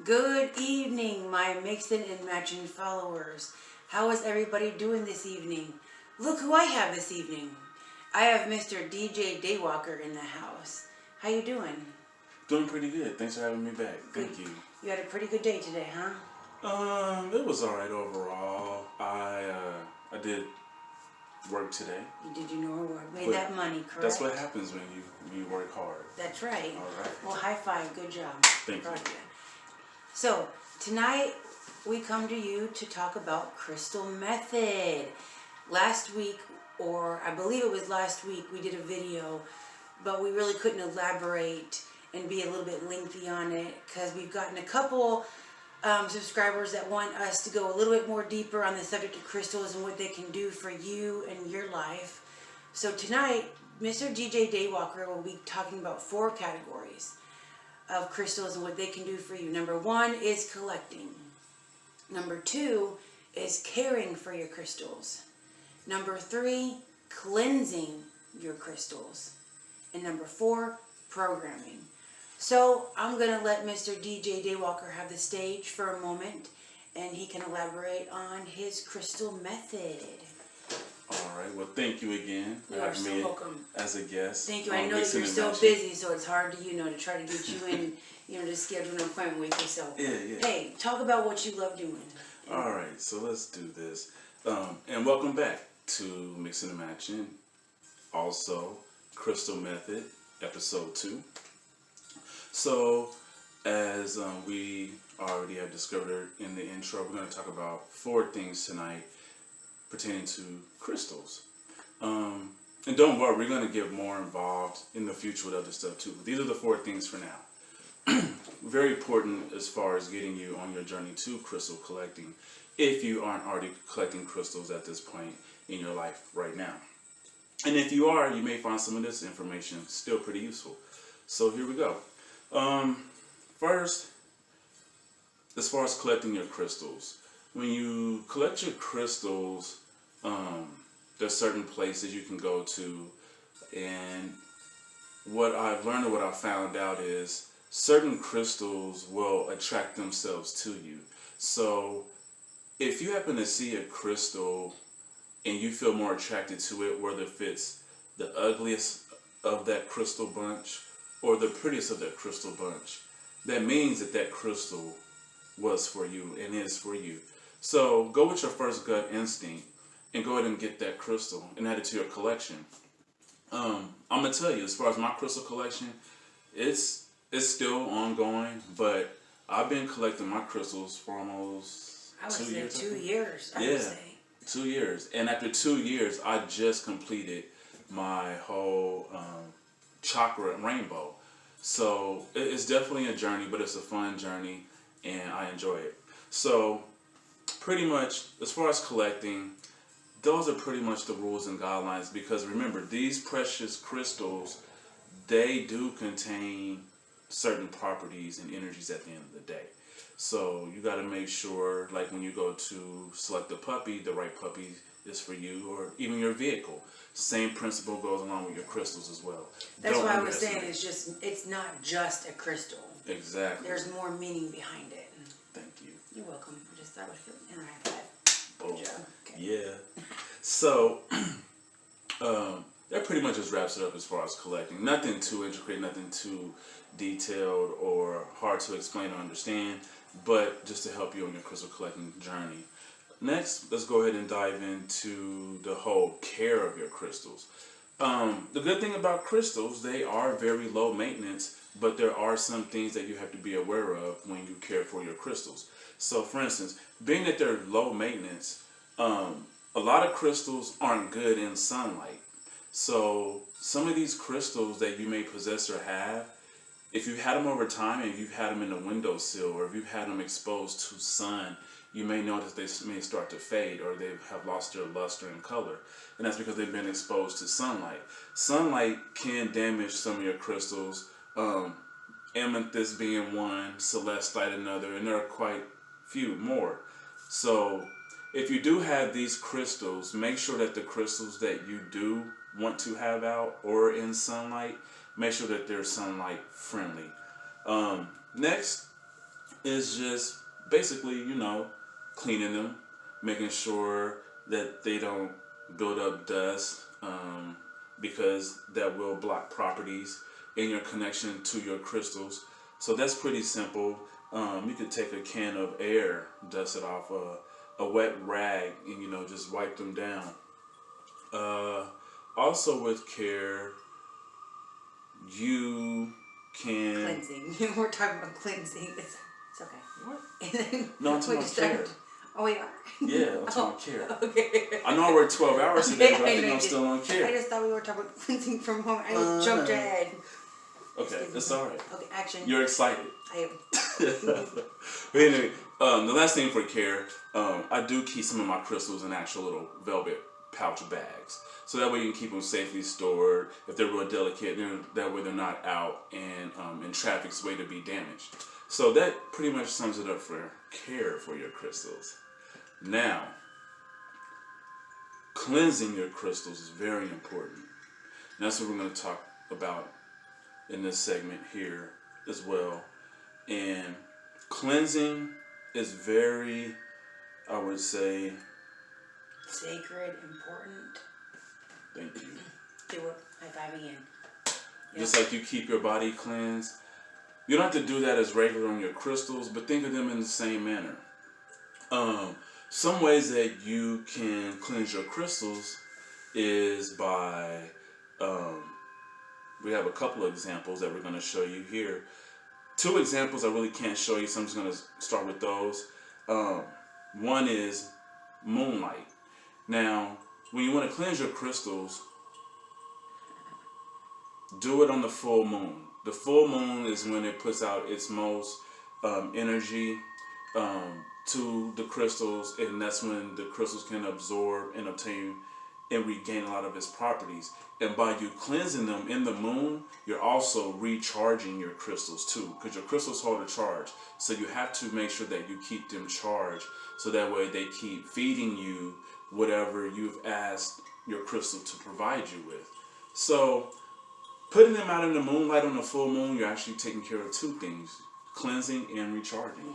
Good evening, my mixing and matching followers. How is everybody doing this evening? Look who I have this evening. I have Mr. DJ DayWalkur in the house. How you doing? Doing pretty good. Thanks for having me back. Thank you. You had a pretty good day today, huh? It was alright overall. I did work today. You did your normal work. Made that money, correct? That's what happens when you work hard. That's right. All right. Well, high five. Good job. Thank you. So, tonight we come to you to talk about crystal method. Last week, or I believe it was last week, we did a video, but we really couldn't elaborate and be a little bit lengthy on it because we've gotten a couple subscribers that want us to go a little bit more deeper on the subject of crystals and what they can do for you and your life. So tonight, Mr. DJ DayWalkur will be talking about 4 categories of crystals and what they can do for you. Number 1 is collecting. Number 2 is caring for your crystals. Number 3, cleansing your crystals. And number 4, programming. So I'm going to let Mr. DJ DayWalkur have the stage for a moment, and he can elaborate on his crystal method. All right. Well, thank you again for You are having so me welcome. as a guest. Thank you. I know that you're so busy, so it's hard to, to try to get you in, to schedule an appointment with you. So, Yeah. hey, talk about what you love doing. All right. So let's do this. And welcome back to Mixing and Matching. Also, Crystal Method, episode 2. So, as we already have discovered in the intro, we're going to talk about 4 things tonight pertaining to crystals. And don't worry, we're going to get more involved in the future with other stuff too. But these are the 4 things for now. Very important as far as getting you on your journey to crystal collecting, if you aren't already collecting crystals at this point in your life right now. And if you are, you may find some of this information still pretty useful. So here we go. First, as far as collecting your crystals, when you collect your crystals, there's certain places you can go to, and what I've learned and what I've found out is certain crystals will attract themselves to you. So if you happen to see a crystal and you feel more attracted to it, whether if it's the ugliest of that crystal bunch or the prettiest of that crystal bunch, that means that that crystal was for you and is for you. So go with your first gut instinct and go ahead and get that crystal and add it to your collection. I'm gonna tell you, as far as my crystal collection, it's still ongoing, but I've been collecting my crystals for almost 2 years. 2 years. I Yeah. would say 2 years. And after 2 years, I just completed my whole chakra rainbow. So it's definitely a journey, but it's a fun journey, and I enjoy it. So pretty much, as far as collecting, those are pretty much the rules and guidelines, because remember, these precious crystals, they do contain certain properties and energies at the end of the day. So you got to make sure, like when you go to select a puppy, the right puppy is for you, or even your vehicle. Same principle goes along with your crystals as well. that's why I was saying it's not just a crystal. Exactly. There's more meaning behind it. Thank you. You're welcome. That was and I had Oh, good job. Okay. yeah. So that pretty much just wraps it up as far as collecting. Nothing too intricate, nothing too detailed or hard to explain or understand, but just to help you on your crystal collecting journey. Next, let's go ahead and dive into the whole care of your crystals. The good thing about crystals, they are very low maintenance, but there are some things that you have to be aware of when you care for your crystals. So for instance, being that they're low maintenance, a lot of crystals aren't good in sunlight. So some of these crystals that you may possess or have, if you've had them over time and you've had them in a windowsill, or if you've had them exposed to sun, you may notice they may start to fade, or they have lost their luster and color. And that's because they've been exposed to sunlight. Sunlight can damage some of your crystals, amethyst being one, celestite another, and there are quite few more. So if you do have these crystals, make sure that the crystals that you do want to have out or in sunlight, make sure that they're sunlight friendly. Next, is just basically, cleaning them, making sure that they don't build up dust, because that will block properties in your connection to your crystals. So that's pretty simple. You could take a can of air, dust it off a wet rag, and just wipe them down. Also with care, you can Cleansing. We're talking about cleansing. It's okay. What? And then No, I'm talking about care. Oh, we are? Yeah, I'm talking about care. Okay. I know I worked 12 hours today, but I think I'm still on I care. just thought we were talking about cleansing from home. I jumped ahead. Okay, it's alright. Okay, action. You're excited. I am. But anyway, the last thing for care, I do keep some of my crystals in actual little velvet pouch bags. So that way you can keep them safely stored. If they're real delicate, that way they're not out and in traffic's way to be damaged. So that pretty much sums it up for care for your crystals. Now, cleansing your crystals is very important. And that's what we're going to talk about in this segment here as well. And cleansing is very, I would say, sacred, important. Thank you. They were high-fiving in. Yep. Just like you keep your body cleansed. You don't have to do that as regular on your crystals, but think of them in the same manner. Some ways that you can cleanse your crystals is by, we have a couple of examples that we're going to show you here. 2 examples I really can't show you, so I'm just going to start with those. One is moonlight. Now, when you want to cleanse your crystals, do it on the full moon. The full moon is when it puts out its most energy to the crystals, and that's when the crystals can absorb and obtain and regain a lot of its properties. And by you cleansing them in the moon, you're also recharging your crystals too, because your crystals hold a charge. So you have to make sure that you keep them charged, so that way they keep feeding you whatever you've asked your crystal to provide you with. So putting them out in the moonlight on the full moon, you're actually taking care of 2 things: cleansing and recharging.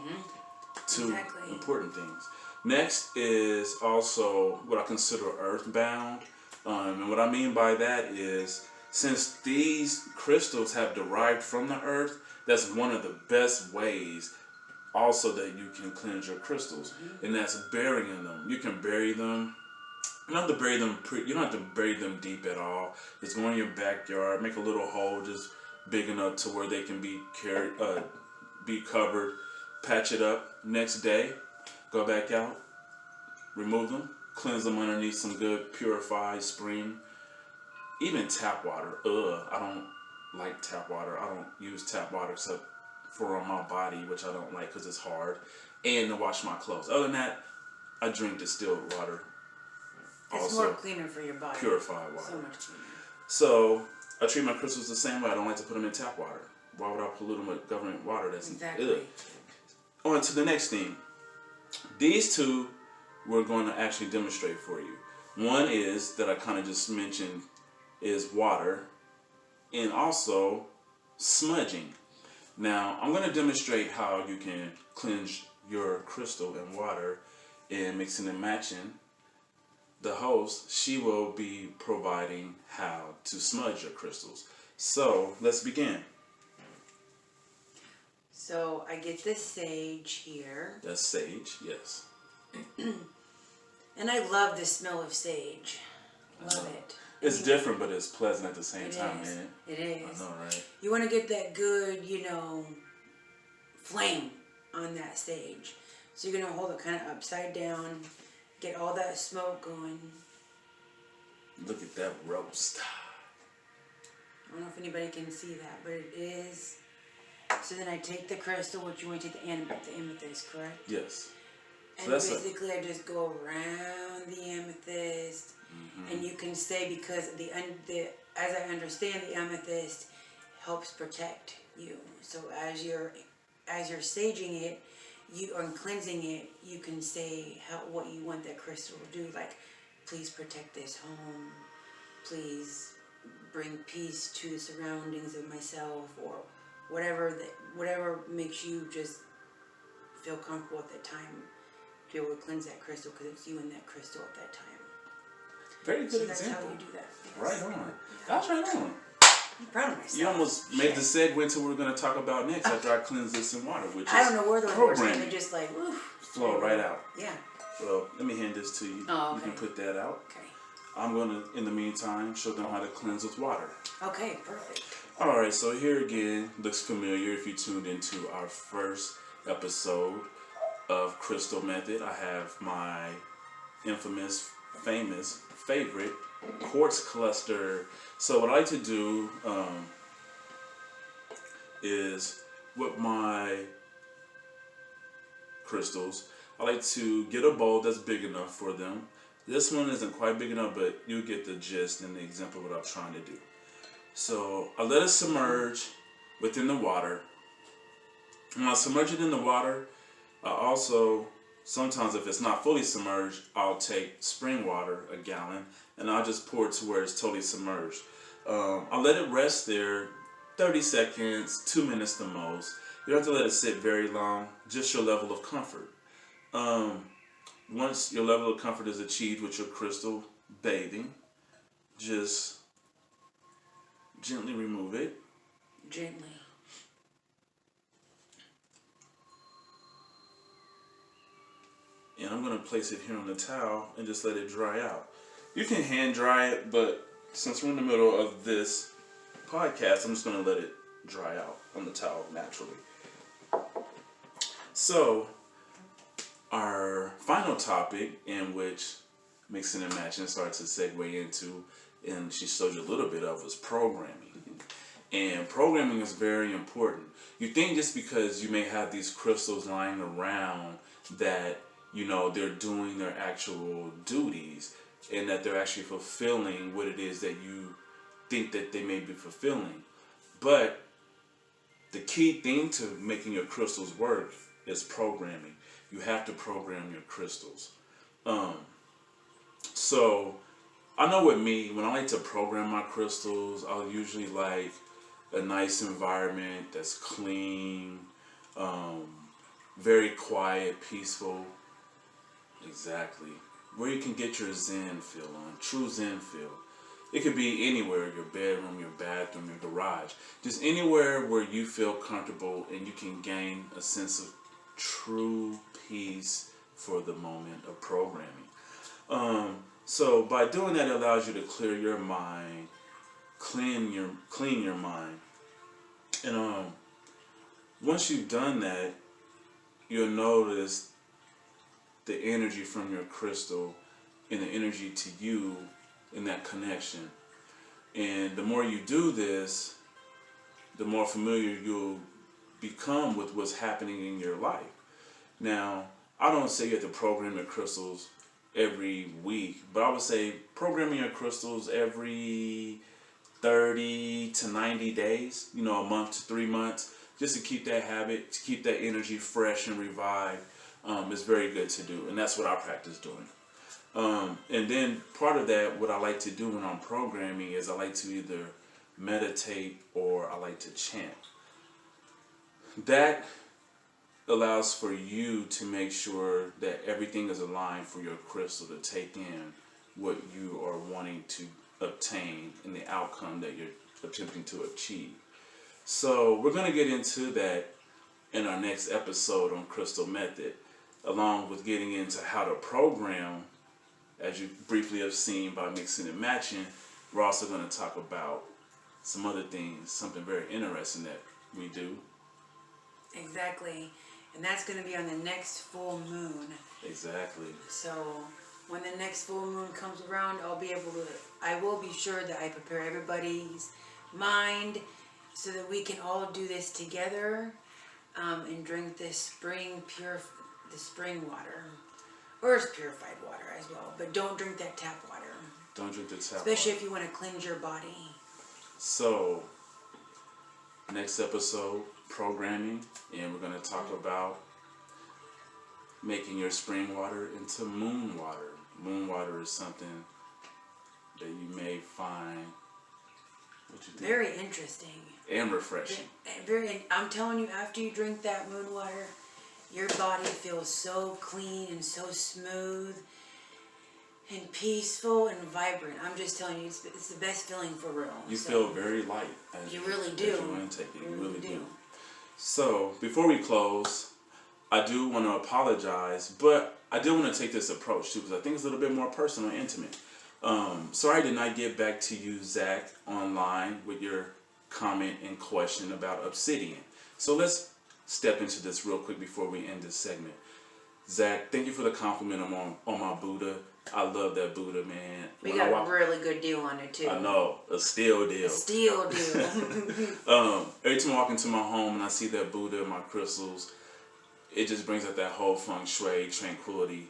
2 important things. Next is also what I consider earthbound. And what I mean by that is, since these crystals have derived from the earth, that's one of the best ways also that you can cleanse your crystals. And that's burying them. You can bury them. You don't have to bury them. You don't have to bury them deep at all. Just go in your backyard, make a little hole just big enough to where they can be covered. Patch it up. Next day, go back out, remove them, cleanse them underneath some good purified spring, even tap water. I don't like tap water. I don't use tap water except for on my body, which I don't like because it's hard, and to wash my clothes. Other than that, I drink distilled water. It's also more cleaner for your body. Purified water. So much cleaner. So I treat my crystals the same way. I don't like to put them in tap water. Why would I pollute them with government water? That's exactly. Ugh. On to the next thing. These 2 we're going to actually demonstrate for you. One is, that I kind of just mentioned, is water, and also smudging. Now, I'm going to demonstrate how you can cleanse your crystal in water and mixing and matching. The host, she will be providing how to smudge your crystals. So, let's begin. So, I get this sage here. That's sage, yes. And I love the smell of sage. Love it. It's different, but it's pleasant at the same time, is. ain't it? It is. I know, right? You want to get that good, flame on that sage. So you're going to hold it kind of upside down, get all that smoke going. Look at that roast. I don't know if anybody can see that, but it is. So then I take the crystal, which you want to take the amethyst, correct? Yes. And basically I just go around the amethyst, and you can say, because as I understand, the amethyst helps protect you. So as you're saging it, or cleansing it, you can say what you want that crystal to do, like, please protect this home, please bring peace to the surroundings of myself, or whatever makes you just feel comfortable at that time to be able to cleanse that crystal, because it's you and that crystal at that time. Very good So example. that's how you do that. Yes. Right on. Yeah. That's right on. I'm proud of myself. You almost made the segue into what we're going to talk about next after I cleanse this in water, which is I don't know where those words came. programming. They just like, woof. Flow right out. Yeah. Well, let me hand this to you. Oh, okay. You can put that out. Okay. I'm going to, in the meantime, show them how to cleanse with water. Okay, perfect. Alright, so here again, looks familiar if you tuned into our first episode of Crystal Method. I have my infamous, famous, favorite quartz cluster. So what I like to do is with my crystals, I like to get a bowl that's big enough for them. This one isn't quite big enough, but you get the gist and the example of what I'm trying to do. So I let it submerge within the water. When I submerge it in the water, I also, sometimes if it's not fully submerged, I'll take spring water, a gallon, and I'll just pour it to where it's totally submerged. I'll let it rest there 30 seconds, 2 minutes the most. You don't have to let it sit very long, just your level of comfort. Once your level of comfort is achieved with your crystal bathing, just gently remove it. Gently. And I'm going to place it here on the towel and just let it dry out. You can hand dry it, but since we're in the middle of this podcast, I'm just going to let it dry out on the towel naturally. So, our final topic, in which mixing and matching starts to segue into, and she showed you a little bit of, was programming. And programming is very important. You think just because you may have these crystals lying around that, you know, they're doing their actual duties and that they're actually fulfilling what it is that you think that they may be fulfilling. But the key thing to making your crystals work is programming. You have to program your crystals. So I know with me, when I like to program my crystals, I'll usually like a nice environment that's clean, very quiet, peaceful. Exactly. Where you can get your Zen feel on, true Zen feel. It could be anywhere, your bedroom, your bathroom, your garage. Just anywhere where you feel comfortable and you can gain a sense of true peace for the moment of programming. So by doing that, it allows you to clear your mind, clean your mind. And once you've done that, you'll notice the energy from your crystal and the energy to you in that connection. And the more you do this, the more familiar you'll become with what's happening in your life. Now, I don't say you have to program your crystals every week, but I would say programming your crystals every 30 to 90 days, you know, a month to 3 months, just to keep that habit, to keep that energy fresh and revived, is very good to do. And that's what I practice doing. And then part of that, what I like to do when I'm programming is I like to either meditate or I like to chant. That allows for you to make sure that everything is aligned for your crystal to take in what you are wanting to obtain and the outcome that you're attempting to achieve. So we're going to get into that in our next episode on Crystal Method, along with getting into how to program, as you briefly have seen by mixing and matching. We're also going to talk about some other things, something very interesting that we do. Exactly. And that's going to be on the next full moon. Exactly. So when the next full moon comes around, I will be sure that I prepare everybody's mind so that we can all do this together, and drink this spring water. Or it's purified water as well. But don't drink that tap water. Don't drink the tap Especially water. if you want to cleanse your body. So, next episode, programming, and we're going to talk about making your spring water into moon water. Moon water is something that you may find, what you think? Very interesting. And refreshing. I'm telling you, after you drink that moon water, your body feels so clean and so smooth and peaceful and vibrant. I'm just telling you, it's the best feeling for real. You feel very light. You really do. As you intake it. You really do. So, before we close, I do want to apologize, but I do want to take this approach too, because I think it's a little bit more personal and intimate. Sorry I did not get back to you, Zach, online with your comment and question about obsidian. So let's step into this real quick before we end this segment. Zach, thank you for the compliment on my Buddha. I love that Buddha, man. We got a really good deal on it too. I know, a steal deal. A steal deal. Every time I walk into my home and I see that Buddha, my crystals, it just brings up that whole feng shui, tranquility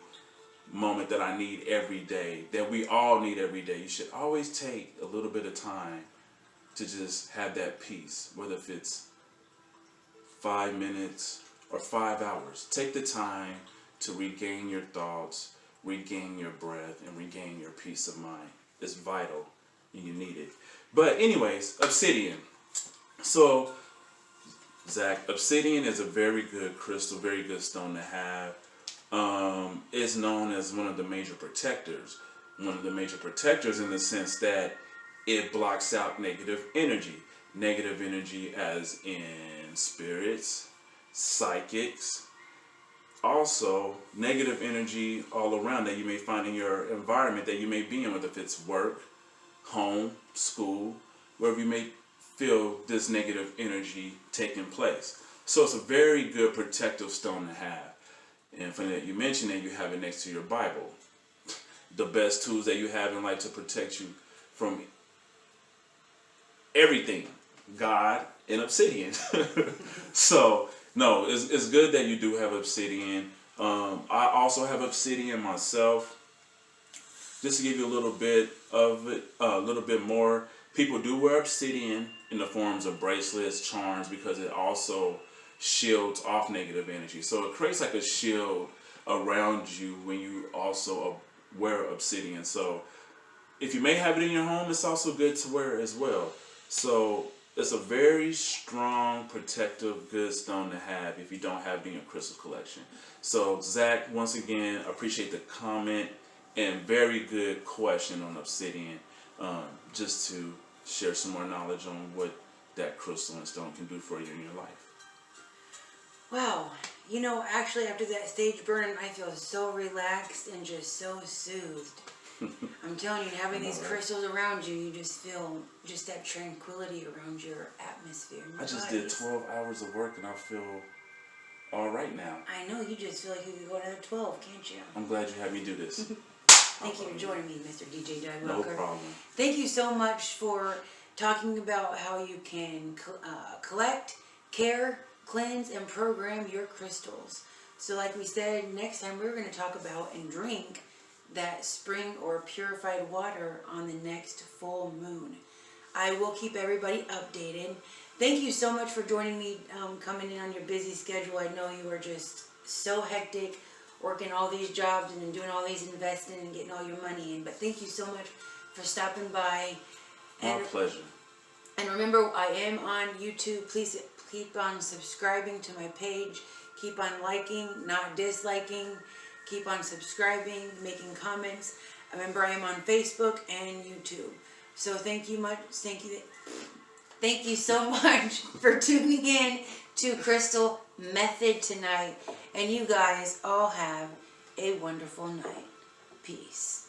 moment that I need every day, that we all need every day. You should always take a little bit of time to just have that peace, whether if it's 5 minutes or 5 hours. Take the time to regain your thoughts, regain your breath, and regain your peace of mind. It's vital and you need it. But anyways, obsidian. So, Zach, obsidian is a very good crystal, very good stone to have. It's known as one of the major protectors. One of the major protectors in the sense that it blocks out negative energy. Negative energy as in spirits, psychics. Also, negative energy all around that you may find in your environment that you may be in, whether if it's work, home, school, wherever you may feel this negative energy taking place. So it's a very good protective stone to have. And funny that you mentioned that you have it next to your Bible. The best tools that you have in life to protect you from everything, God and obsidian. So, no, it's good that you do have obsidian. I also have obsidian myself. Just to give you a little bit of it, a little bit more. People do wear obsidian in the forms of bracelets, charms, because it also shields off negative energy. So it creates like a shield around you when you also wear obsidian. So if you may have it in your home, it's also good to wear as well. So it's a very strong, protective, good stone to have if you don't have it in your crystal collection. So Zach, once again, appreciate the comment and very good question on obsidian. Just to share some more knowledge on what that crystal and stone can do for you in your life. Wow. You know, actually after that stage burn, I feel so relaxed and just so soothed. I'm telling you, having these crystals around you, you just feel just that tranquility around your atmosphere. I just did 12 hours of work and I feel all right now. I know, you just feel like you could go another 12, can't you? I'm glad you had me do this. Thank you for joining me, Mr. DJ DayWalkur. No problem. Thank you so much for talking about how you can collect, care, cleanse, and program your crystals. So like we said, next time we're going to talk about and drink that spring or purified water on the next full moon. I will keep everybody updated. Thank you so much for joining me, coming in on your busy schedule. I know you are just so hectic, working all these jobs and doing all these investing and getting all your money in. But thank you so much for stopping by. My pleasure. And remember, I am on YouTube. Please keep on subscribing to my page. Keep on liking, not disliking. Keep on subscribing, making comments. Remember, I am on Facebook and YouTube. So thank you so much for tuning in to Crystal Method tonight. And you guys all have a wonderful night. Peace.